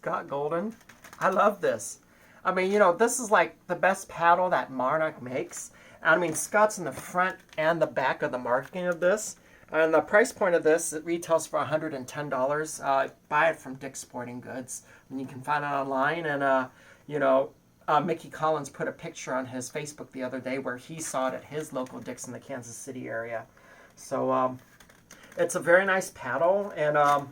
Scott Golden. I love this. I mean, you know, this is like the best paddle that Monarch makes. I mean, Scott's in the front and the back of the marketing of this. And the price point of this, it retails for $110. Buy it from Dick's Sporting Goods. And you can find it online. And, you know, Mickey Collins put a picture on his Facebook the other day where he saw it at his local Dick's in the Kansas City area. So it's a very nice paddle. And,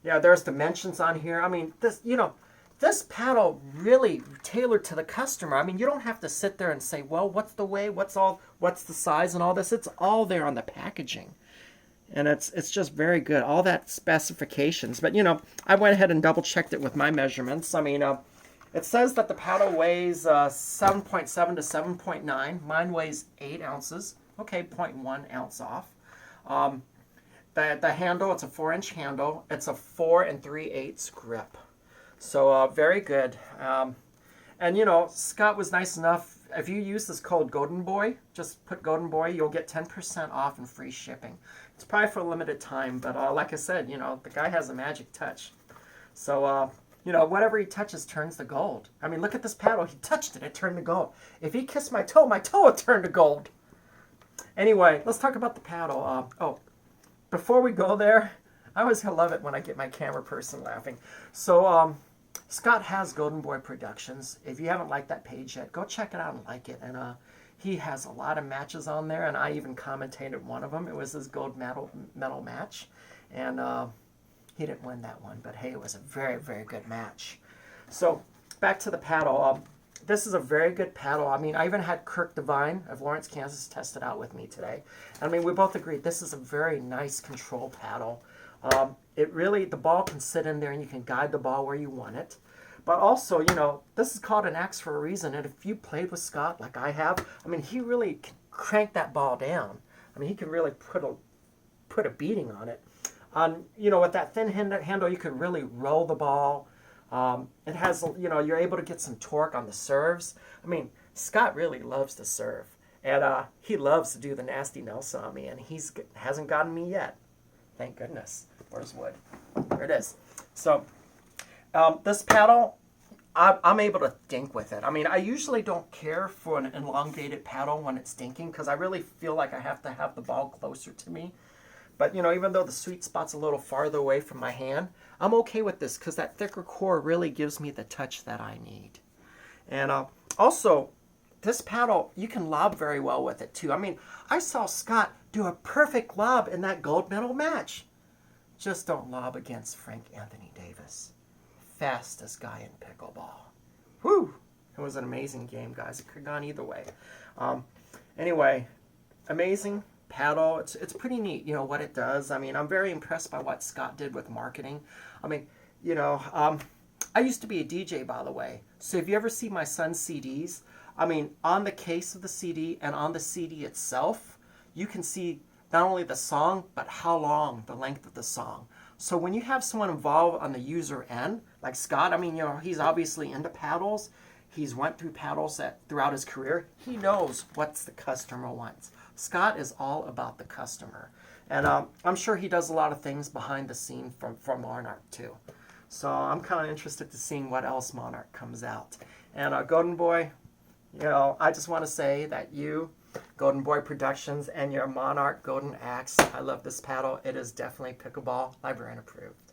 yeah, there's dimensions on here. I mean, this, you know, this paddle really tailored to the customer. I mean, you don't have to sit there and say, well, what's the weight, what's the size and all this. It's all there on the packaging. And it's just very good. All that specifications. But, you know, I went ahead and double checked it with my measurements. I mean, it says that the paddle weighs 7.7 to 7.9. Mine weighs 8 ounces. Okay, 0.1 ounce off. The handle, it's a 4-inch handle. It's a 4 3/8 grip. So very good. And, you know, Scott was nice enough. If you use this code Golden Boy, just put Golden Boy, you'll get 10% off and free shipping. It's probably for a limited time, but like I said, you know, the guy has a magic touch. So, you know, whatever he touches turns to gold. I mean, look at this paddle. He touched it. It turned to gold. If he kissed my toe would turn to gold. Anyway, let's talk about the paddle. Before we go there, I always love it when I get my camera person laughing. So, Scott has Golden Boy Productions. If you haven't liked that page yet, go check it out and like it. And he has a lot of matches on there, and I even commentated one of them. It was his gold medal match, and he didn't win that one, but hey, it was a very, very good match. So back to the paddle. This is a very good paddle. I mean, I even had Kirk Devine of Lawrence, Kansas, test it out with me today. I mean, we both agreed this is a very nice control paddle. It really, the ball can sit in there and you can guide the ball where you want it. But also, you know, this is called an axe for a reason. And if you played with Scott like I have, I mean, he really can crank that ball down. I mean, he can really put a beating on it. You know, with that thin handle, you can really roll the ball. It has, you know, you're able to get some torque on the serves. I mean, Scott really loves to serve. And he loves to do the nasty Nelson on me. And hasn't gotten me yet. Thank goodness. Where's wood? There it is. So, this paddle, I'm able to dink with it. I mean, I usually don't care for an elongated paddle when it's dinking because I really feel like I have to have the ball closer to me. But, you know, even though the sweet spot's a little farther away from my hand, I'm okay with this because that thicker core really gives me the touch that I need. And also, this paddle, you can lob very well with it too. I mean, I saw Scott do a perfect lob in that gold medal match. Just don't lob against Frank Anthony Davis. Fastest guy in pickleball. Whew! It was an amazing game, guys. It could have gone either way. Anyway, amazing paddle. It's pretty neat, you know, what it does. I mean, I'm very impressed by what Scott did with marketing. I mean, you know, I used to be a DJ, by the way. So if you ever see my son's CDs, I mean, on the case of the CD and on the CD itself, you can see not only the song, but how long, the length of the song. So when you have someone involved on the user end, like Scott, I mean, you know, he's obviously into paddles. He's went through paddles throughout his career. He knows what the customer wants. Scott is all about the customer. And I'm sure he does a lot of things behind the scene from Monarch too. So I'm kind of interested to seeing what else Monarch comes out. And Golden Boy, you know, I just want to say that you, Golden Boy Productions, and your Monarch Golden Axe, I love this paddle. It is definitely Pickleball Librarian approved.